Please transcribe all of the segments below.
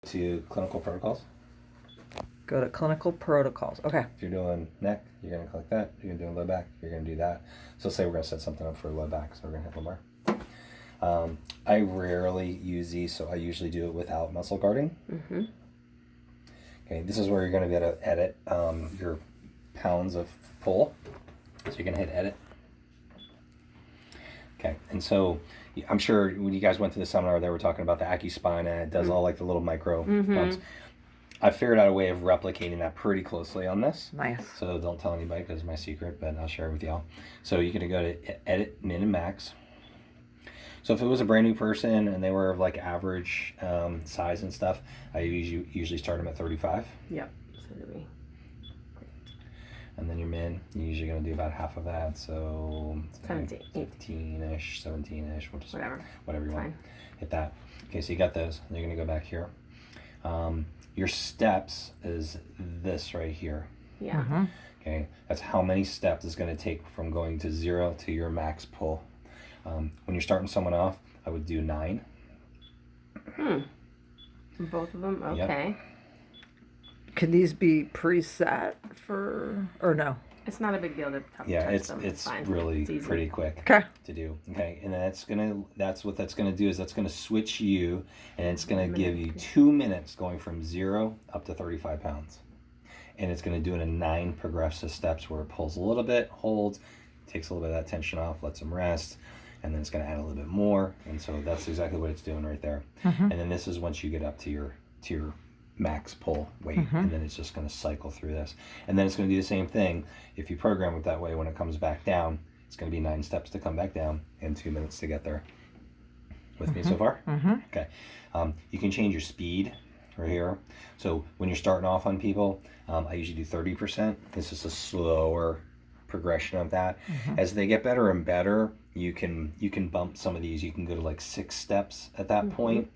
To clinical protocols. Go to clinical protocols. Okay. If you're doing neck, you're going to click that. If you're doing low back, you're going to do that. So say we're going to set something up for low back, so we're going to hit lumbar. I rarely use these, so I usually do it without muscle guarding. Mm-hmm. Okay, this is where you're going to be able to edit your pounds of pull. So you're going to hit edit. Okay, and so I'm sure when you guys went to the seminar, they were talking about the AccuSpine, and it does all like the little micro bumps. I figured out a way of replicating that pretty closely on this. Nice. So don't tell anybody because it's my secret, but I'll share it with y'all. So you're going to go to edit min and max. So if it was a brand new person and they were of like average size and stuff, I usually start them at 35. Yep. So do we. And then your min, you're usually going to do about half of that. So 15-ish, 17-ish, whatever you want. Hit that. Okay, so you got those. And you're going to go back here. Your steps is this right here. Yeah. Mm-hmm. Okay, that's how many steps it's going to take from going to 0 to your max pull. When you're starting someone off, I would do 9. Both of them? Okay. Yep. Can these be preset for, or no? It's not a big deal to yeah, it's really pretty quick to do. Okay, and that's what that's gonna do is that's gonna switch you, and it's gonna give you 2 minutes going from 0 up to 35 pounds, and it's gonna do it in 9 progressive steps where it pulls a little bit, holds, takes a little bit of that tension off, lets them rest, and then it's gonna add a little bit more, and so that's exactly what it's doing right there. And then this is once you get up to your max pull weight, and then it's just going to cycle through this, and then it's going to do the same thing. If you program it that way, when it comes back down, it's going to be 9 steps to come back down and 2 minutes to get there. With me so far? Okay. You can change your speed right here. So when you're starting off on people, I usually do 30%. This is a slower progression of that. As they get better and better, you can bump some of these. You can go to like 6 steps at that point.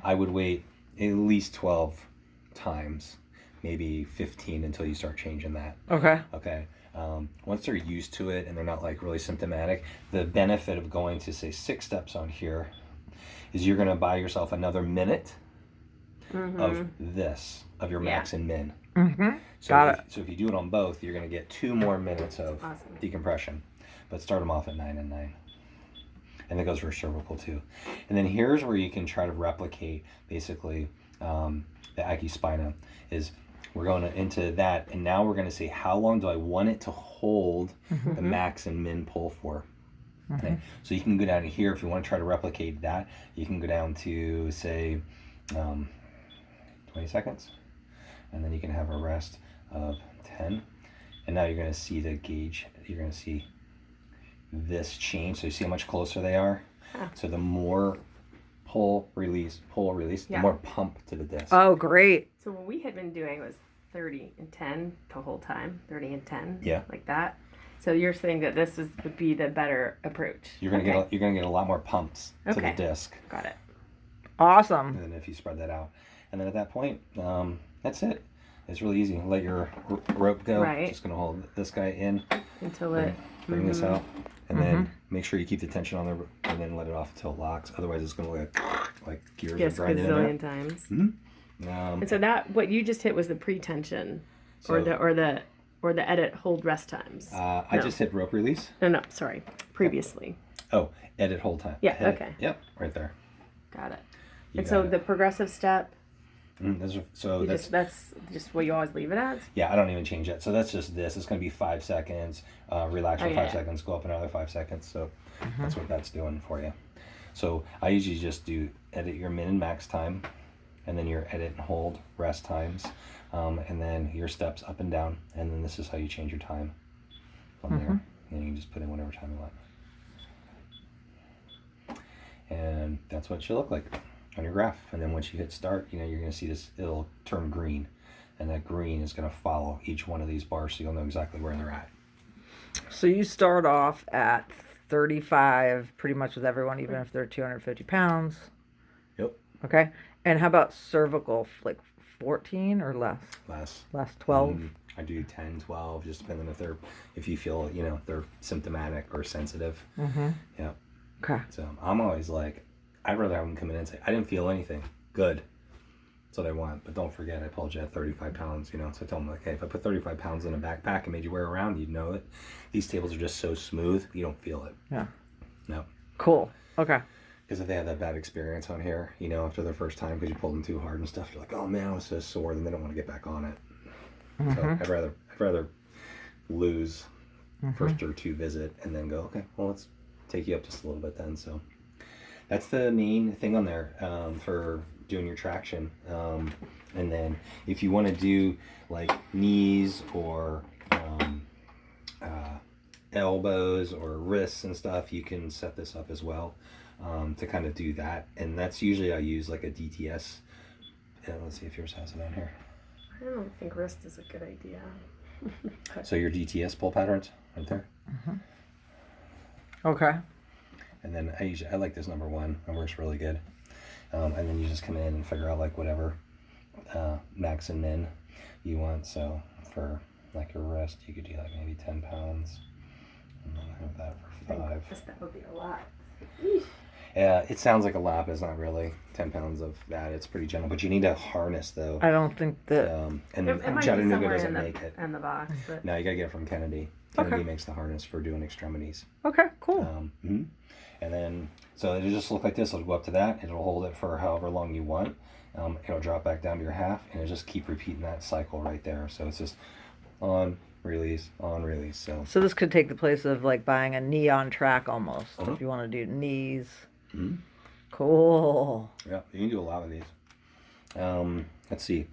I would wait at least 12 times, maybe 15 until you start changing that. Okay. Once they're used to it and they're not like really symptomatic, the benefit of going to say 6 steps on here is you're going to buy yourself another minute of your max and min. So if you do it on both, you're going to get 2 more minutes of decompression, but start them off at 9 and 9. And that goes for cervical too. And then here's where you can try to replicate basically the AccuSpine is we're going into that, and now we're going to say how long do I want it to hold the max and min pull for. Okay, so you can go down to here if you want to try to replicate that. You can go down to say 20 seconds, and then you can have a rest of 10. And now you're going to see the gauge. You're going to see this change, so you see how much closer they are. So the more pull release, the more pump to the disc. Oh, great. So what we had been doing was 30 and 10 the whole time, 30 and 10, like that. So you're saying that this would be the better approach. You're gonna get a lot more pumps to the disc. Got it. Awesome. And then if you spread that out, and then at that point, that's it. It's really easy. Let your rope go. Right. Just gonna hold this guy in until it bring this out, and then make sure you keep the tension on there, and then let it off until it locks. Otherwise, it's gonna look like gears are grinding in there. times. And so that what you just hit was the pre-tension, or the edit hold rest times. I just hit rope release. No, sorry, previously. Oh, edit hold time. Yeah. Edit. Okay. Yep, right there. Got it. So the progressive step. That's just what you always leave it at? Yeah, I don't even change that. So that's just this. It's going to be 5 seconds. Relax for 5 seconds. Go up another 5 seconds. So that's what that's doing for you. So I usually just do edit your min and max time, and then your edit and hold rest times, and then your steps up and down. And then this is how you change your time from there. And you can just put in whatever time you want. And that's what it should look like on your graph. And then once you hit start, you're going to see this, it'll turn green, and that green is going to follow each one of these bars, so you'll know exactly where they're at. So you start off at 35 pretty much with everyone, even if they're 250 pounds. Yep. Okay. And how about cervical, like 14 or less? Less 12? I do 10, 12, just depending if you feel, they're symptomatic or sensitive. Yeah. Okay. So I'm always like, I'd rather have them come in and say, I didn't feel anything. Good. That's what I want. But don't forget, I told you at 35 pounds, So I told them, like, hey, if I put 35 pounds in a backpack and made you wear around, you'd know it. These tables are just so smooth, you don't feel it. Yeah. No. Cool. Okay. Because if they had that bad experience on here, after their first time because you pulled them too hard and stuff, you're like, oh man, I was so sore, then they don't want to get back on it. So I'd rather lose first or two visit and then go, okay, well, let's take you up just a little bit then. So that's the main thing on there for doing your traction. And then if you want to do like knees or elbows or wrists and stuff, you can set this up as well to kind of do that. And that's usually I use like a DTS. Let's see if yours has it on here. I don't think wrist is a good idea. So your DTS pull patterns right there. Okay. And then I like this number 1. It works really good. And then you just come in and figure out like whatever max and min you want. So for like your wrist, you could do like maybe 10 pounds. And then have that for 5. That would be a lot. Yeah, it sounds like a lot, but it's not really 10 pounds of that. It's pretty gentle, but you need a harness though. I don't think that. And it might Chattanooga be doesn't make it. In the box, but No, you gotta get it from Kennedy. Kennedy makes the harness for doing extremities. Okay, cool. And then, so it'll just look like this. It'll go up to that. It'll hold it for however long you want. It'll drop back down to your half, and it'll just keep repeating that cycle right there. So it's just on, release, on, release. So this could take the place of like buying a knee on track almost, if you want to do knees. Cool. Yeah, you can do a lot of these. Let's see.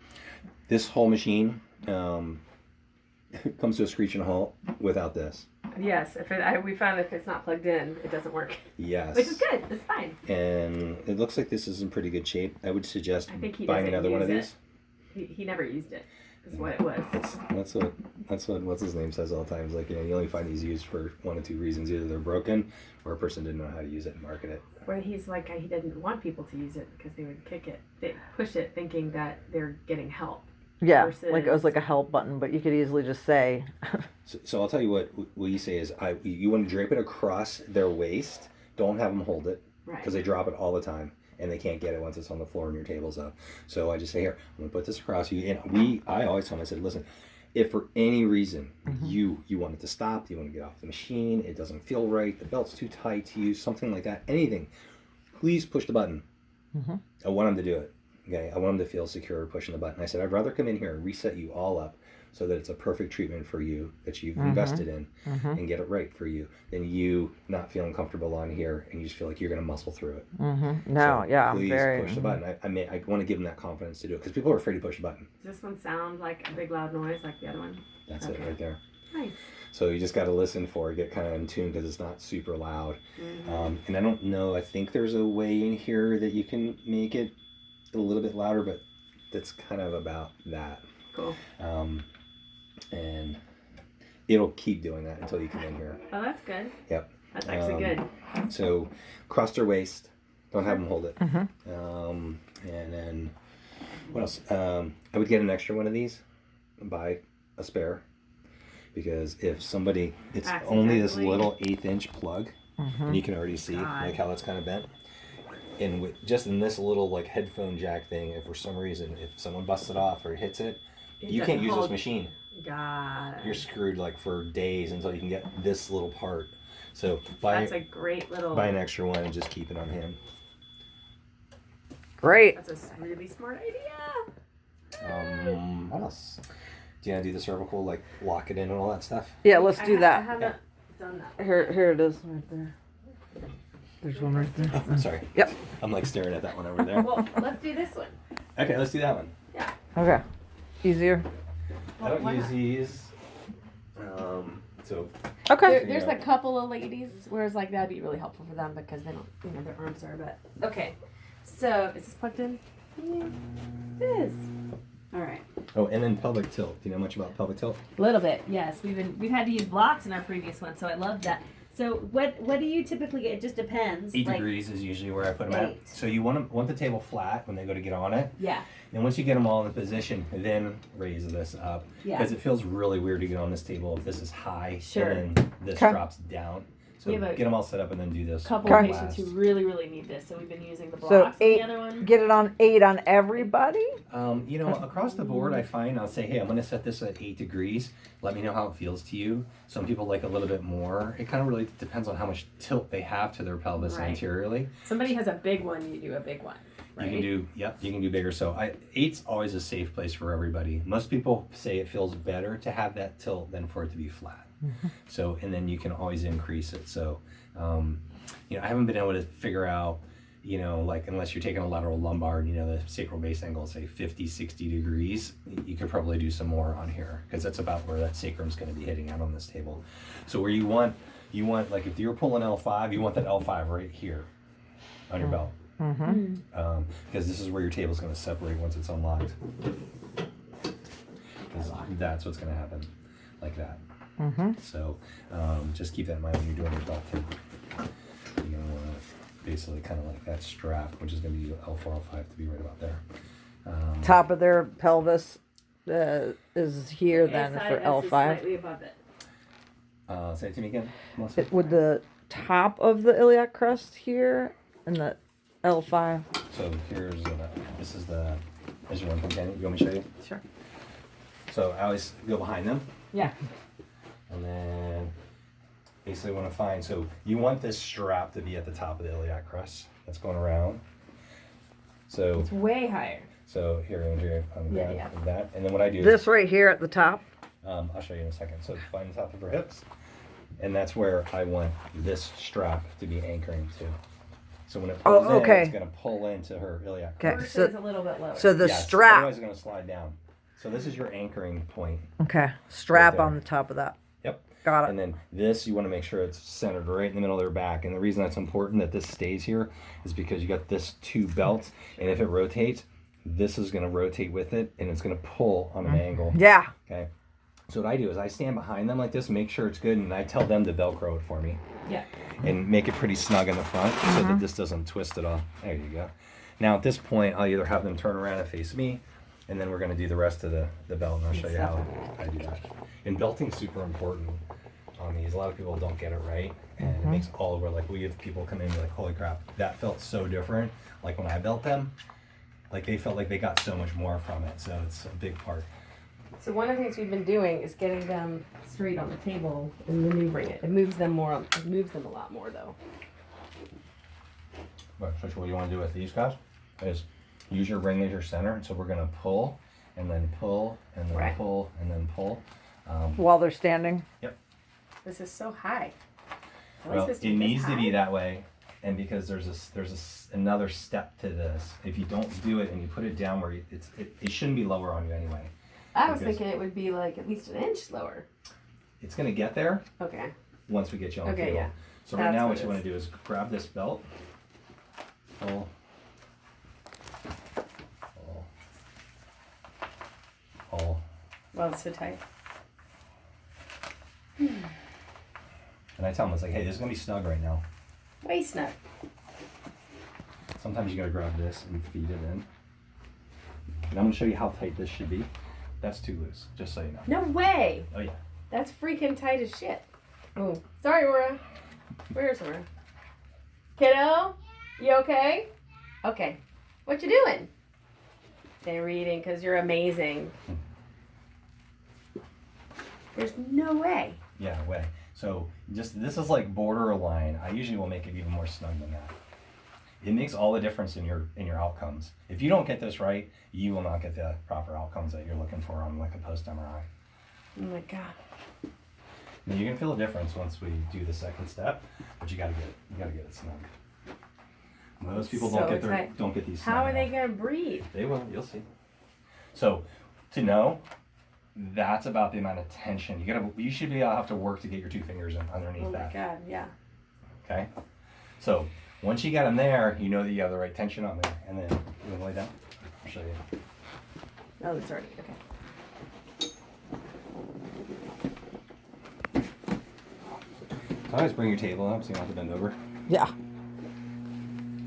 This whole machine comes to a screeching halt without this. yes, we found if it's not plugged in, it doesn't work. Yes. Which is good. It's fine. And it looks like this is in pretty good shape. I would suggest I think he buying doesn't another one of use these. He never used it. Is what it was. That's what what's his name says all the time. It's like, you only find these used for one of two reasons: either they're broken, or a person didn't know how to use it and market it. Where he's like, he didn't want people to use it because they would kick it, they push it, thinking that they're getting help. Yeah, versus... like it was like a help button, but you could easily just say. So I'll tell you what you say is, you want to drape it across their waist. Don't have them hold it, because they drop it all the time. And they can't get it once it's on the floor and your table's up. So I just say, here, I'm gonna put this across you. And I always tell them, I said, listen, if for any reason you want it to stop, you want to get off the machine, it doesn't feel right, the belt's too tight to use, something like that, anything, please push the button. I want them to do it. Okay, I want them to feel secure pushing the button. I said, I'd rather come in here and reset you all up so that it's a perfect treatment for you that you've invested in and get it right for you, than you not feeling comfortable on here and you just feel like you're going to muscle through it. No, so yeah, please very. push the button. I want to give them that confidence to do it, because people are afraid to push the button. Does this one sound like a big loud noise like the other one? That's it right there. Nice. So you just got to listen for it, get kind of in tune, because it's not super loud. And I don't know, I think there's a way in here that you can make it a little bit louder, but that's kind of about that. Cool. And it'll keep doing that until you come in here. Oh, that's good. Yep. That's actually good. So cross their waist. Don't have them hold it. And then what else? I would get an extra one of these, buy a spare, because if somebody, it's only this little 1/8" plug, and you can already see like how it's kind of bent. And just in this little like headphone jack thing, if for some reason, if someone busts it off or hits it, you can't use this machine. You're screwed like for days until you can get this little part. So that's a great little. Buy an extra one and just keep it on hand. Great. That's a really smart idea. What else? Do you want to do the cervical, like lock it in and all that stuff? Yeah, let's do that. I haven't done that. Here it is, right there. There's one right there. Oh, I'm sorry. Yep. I'm like staring at that one over there. Well, let's do this one. Okay, let's do that one. Yeah. Okay. Easier. I don't use these. So. Okay. There's a couple of ladies, whereas like that'd be really helpful for them because they don't, their arms are. But okay. So is this plugged in? Yeah, it is. All right. Oh, and then pelvic tilt. Do you know much about pelvic tilt? A little bit, yes. We've had to use blocks in our previous one, so I love that. So what do you typically get? It just depends. 8 degrees is usually where I put them at. So you want the table flat when they go to get on it. Yeah. And once you get them all in position, then raise this up. Yeah. Because it feels really weird to get on this table if this is high. Sure. And then this drops down. So get them all set up and then do this. Couple of patients who really, really need this, so we've been using the blocks. So on the other one. Get it on 8 on everybody? You know, across the board, I find I'll say, hey, I'm going to set this at 8 degrees. Let me know how it feels to you. Some people like a little bit more. It kind of really depends on how much tilt they have to their pelvis anteriorly. Somebody has a big one, you do a big one. Right? You can do bigger. So 8's always a safe place for everybody. Most people say it feels better to have that tilt than for it to be flat. So, and then you can always increase it. So, you know, I haven't been able to figure out, you know, like unless you're taking a lateral lumbar, you know, the sacral base angle, say 50, 60 degrees, you could probably do some more on here because that's about where that sacrum's going to be hitting out on this table. So where you want like if you're pulling L5, you want that L5 right here on your belt. Because this is where your table's going to separate once it's unlocked. Because that's what's going to happen, like that. So just keep that in mind when you're doing your belt tip. You're going to want to basically kind of like that strap, which is going to be L4, L5 to be right about there. Top of their pelvis is here then for L5. Slightly above it. Say it to me again, Melissa. Would the top of the iliac crest here and the L5? So here's this is the measurement from Kenny. You want me to show you? Sure. So I always go behind them. Yeah. And then basically want to find, so you want this strap to be at the top of the iliac crest. That's going around. So it's way higher. So here, that. And then what I do this right here at the top? I'll show you in a second. So find the top of her hips. And that's where I want this strap to be anchoring to. So when it pulls in, it's going to pull into her iliac crest. So it's a little bit lower. So the strap. Otherwise it's going to slide down. So this is your anchoring point. Okay. Strap on the top of that. Yep. Got it. And then this, you want to make sure it's centered right in the middle of their back. And the reason that's important that this stays here is because you got this two belts. And if it rotates, this is going to rotate with it. And it's going to pull on an angle. Yeah. Okay. So what I do is I stand behind them like this, make sure it's good. And I tell them to Velcro it for me. Yeah. And make it pretty snug in the front so that this doesn't twist at all. There you go. Now at this point, I'll either have them turn around and face me. And then we're going to do the rest of the belt, and I'll show you how I do that. And belting is super important on these. A lot of people don't get it right, and it makes all over. Like we have people come in and be like, "Holy crap, that felt so different!" Like when I belt them, like they felt like they got so much more from it. So it's a big part. So one of the things we've been doing is getting them straight on the table and maneuvering it. It moves them more. It moves them a lot more though. But what you want to do with these guys is use your ring as your center, and so we're going to pull, and then pull, and then pull, and then pull. While they're standing? Yep. This is so high. Well, it needs to be that way, and because there's another step to this. If you don't do it and you put it down where it shouldn't be lower on you anyway. I was thinking it would be like at least an inch lower. It's going to get there. Okay. Once we get you on the table. Yeah. So right now what you want to do is grab this belt, pull. Well, it's so tight. And I tell them, it's like, hey, this is going to be snug right now. Way snug. Sometimes you got to grab this and feed it in. And I'm going to show you how tight this should be. That's too loose, just so you know. No way. Oh, yeah. That's freaking tight as shit. Oh, sorry, Aura. Where's Aura? Kiddo? You okay? Okay. What you doing? They're reading because you're amazing. There's no way. Yeah, way. So just this is like borderline. I usually will make it even more snug than that. It makes all the difference in your outcomes. If you don't get this right, you will not get the proper outcomes that you're looking for on like a post MRI. Oh my god. Now you can feel a difference once we do the second step, but you gotta get it snug. Most people don't get these snug. How are they gonna breathe? They will. You'll see. So to know. That's about the amount of tension. You should have to work to get your two fingers underneath that. Oh my god, yeah. Okay? So once you got them there, you know that you have the right tension on there. And then you want to lay down? I'll show you. Oh, it's already, okay. So always bring your table up so you don't have to bend over. Yeah.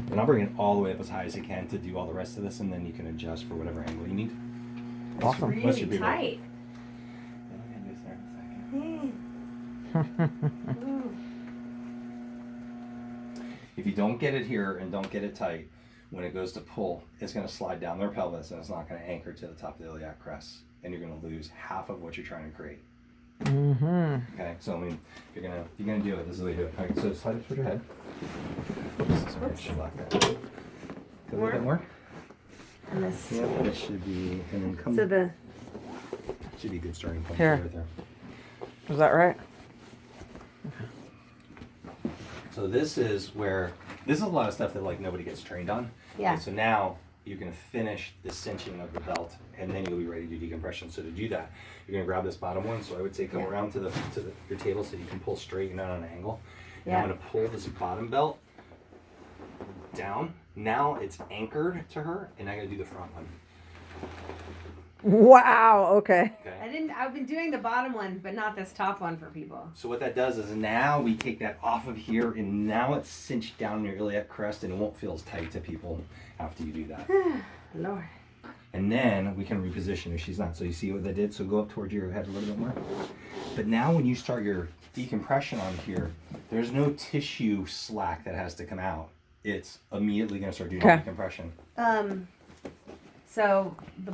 And I'll bring it all the way up as high as you can to do all the rest of this, and then you can adjust for whatever angle you need. Awesome. It's really tight. If you don't get it here and don't get it tight, when it goes to pull, it's going to slide down their pelvis and it's not going to anchor to the top of the iliac crest, and you're going to lose half of what you're trying to create. Okay, so I mean, if you're gonna do it, this is the way you do it. Okay, so slide it towards your head. Oops, sorry, I should lock that. Go a little bit more. And this. Yeah, it should be, and then come. So the. Should be a good starting point Here. right there. Is that right? So this is a lot of stuff that like nobody gets trained on. Yeah. And so now you're gonna finish the cinching of the belt, and then you'll be ready to do decompression. So to do that, you're gonna grab this bottom one. So I would say come around to your table so you can pull straight and not on an angle. And I'm gonna pull this bottom belt down. Now it's anchored to her, and I'm gonna do the front one. Wow. Okay. I've been doing the bottom one, but not this top one for people. So what that does is now we take that off of here, and now it's cinched down in your iliac crest, and it won't feel as tight to people after you do that. Lord. And then we can reposition if she's not. So you see what that did? So go up towards your head a little bit more. But now when you start your decompression on here, there's no tissue slack that has to come out. It's immediately going to start doing decompression. So the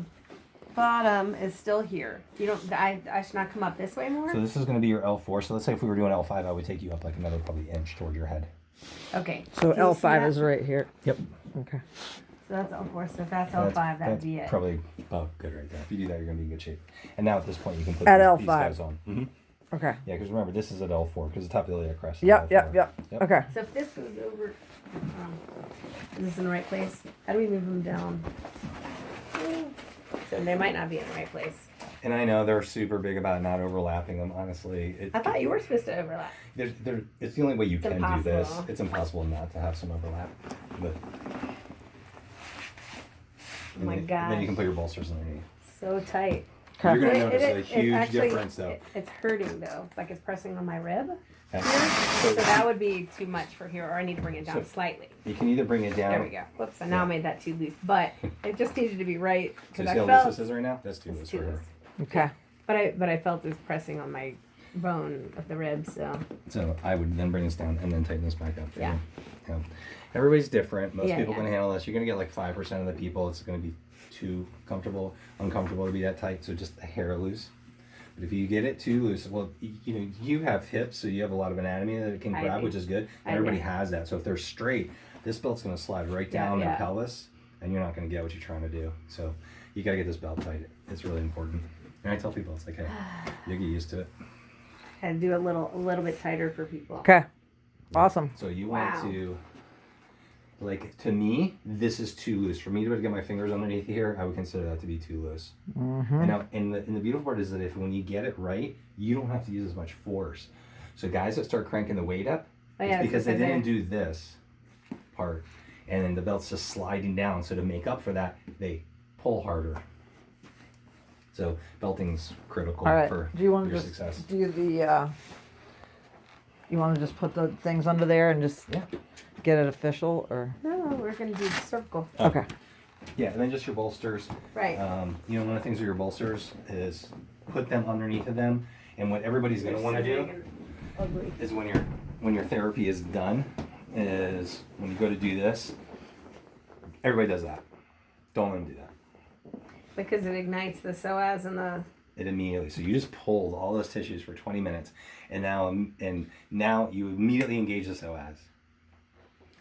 bottom is still here. You don't. I should not come up this way more. So this is going to be your L4. So let's say if we were doing L5, I would take you up like another probably inch toward your head. Okay. So Do you see L5 that? is right here. Yep. Okay. So that's L4. So if that's L5, that'd be it. Probably about good right there. If you do that, you're going to be in good shape. And now at this point, you can put At these L5. guys on. Mm-hmm. Okay. Yeah, because remember, this is at L4 because the top of the iliac crest is Yep. L4. Yep. Okay. So if this goes over, is this in the right place? How do we move them down? So they might not be in the right place. And I know they're super big about not overlapping them. Honestly, I thought you were supposed to overlap. it's the only way you can do this. impossible. It's impossible not to have some overlap. But Oh my and gosh. then you can put your bolsters underneath. So tight. You're gonna It- notice it- a it huge actually- difference though. It's hurting though. It's like it's pressing on my rib. Okay. So that would be too much for here, or I need to bring it down So- slightly. You can either bring it down. There we go. Whoops, I now made that too loose, but it just needed to be right So because you I see how felt loose this is right now? That's too it's loose too for her. loose. Okay. But I felt it was pressing on my bone of the rib. So So I would then bring this down and then tighten this back up. For Yeah. you. Yeah. Everybody's different. Most Yeah, people yeah. can handle this. You're gonna get like 5% of the people. It's gonna be too uncomfortable to be that tight. So just a hair loose. But if you get it too loose, well, you have hips, so you have a lot of anatomy that it can I grab, do. which is good. I And everybody do. has that. So if they're straight, this belt's gonna slide right Yeah, down yeah. their pelvis, and you're not gonna get what you're trying to do. So you gotta get this belt tight. It's really important. And I tell people, it's like, hey, you get used to it. had to do a little bit tighter for people. Okay. Awesome. So you Wow. want to, like, to me, this is too loose. For me to be able to get my fingers underneath here, I would consider that to be too loose. And now, and the beautiful part is that if when you get it right, you don't have to use as much force. So guys that start cranking the weight up, Oh, yeah, it's because they because didn't do this part. And then the belt's just sliding down. So to make up for that, they pull harder. So belting's critical All right. for Do you want to your just success. do the? You want to just put the things under there and just Yeah. get it official, or? No, we're gonna do the circle. Oh. Okay. Yeah, and then just your bolsters. Right. One of the things with your bolsters is put them underneath of them. And what everybody's going to want to do Ugly. is when your therapy is done, is when you go to do this, everybody does that. Don't let them do that. Because it ignites the psoas and the. It immediately. So you just pulled all those tissues for 20 minutes, and now you immediately engage the psoas.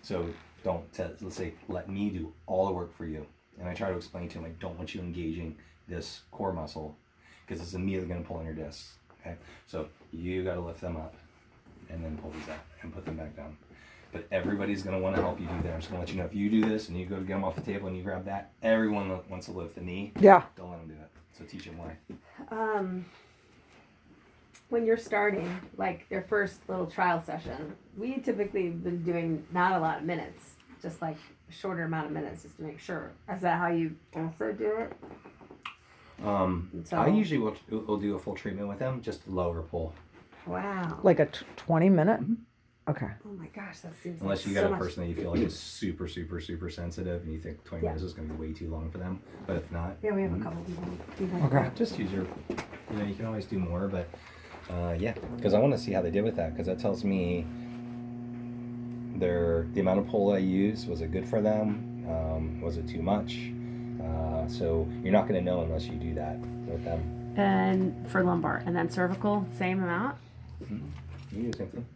So let's say, let me do all the work for you. And I try to explain to him, I don't want you engaging this core muscle because it's immediately going to pull on your discs. Okay, so you got to lift them up and then pull these out and put them back down. But everybody's going to want to help you do that. I'm just going to let you know, if you do this and you go to get them off the table and you grab that, everyone wants to lift the knee. Yeah. Don't let them do that. So teach them why. When you're starting, like their first little trial session, we typically have been doing not a lot of minutes, just like a shorter amount of minutes just to make sure. Is that how you also do it? So- I usually will do a full treatment with them, just lower pull. Wow. Like a 20-minute. Okay. Oh my gosh, that seems Unless like you got so a much- person that you feel like is super, super, super sensitive and you think 20 Yeah. minutes is going to be way too long for them. But if not, Yeah, we have a couple people. Okay. just use your, you can always do more, but yeah. Because I want to see how they did with that, because that tells me the amount of pull I used, was it good for them? Was it too much? So you're not going to know unless you do that with them. And for lumbar, and then cervical, same amount. You do the same thing.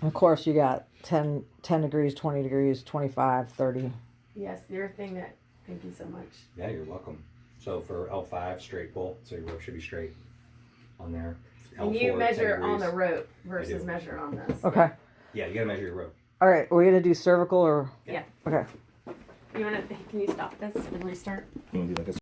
Of course, you got 10 degrees, 20 degrees, 25, 30. Yes, your thing that. Thank you so much. Yeah, you're welcome. So for L5, straight pull, so your rope should be straight on there. L4, And you 10 measure on degrees. the rope versus measure on this. Okay. Yeah, you gotta measure your rope. All right. Are we going to do cervical or? Yeah. Okay. Can you stop this and restart? You wanna do like a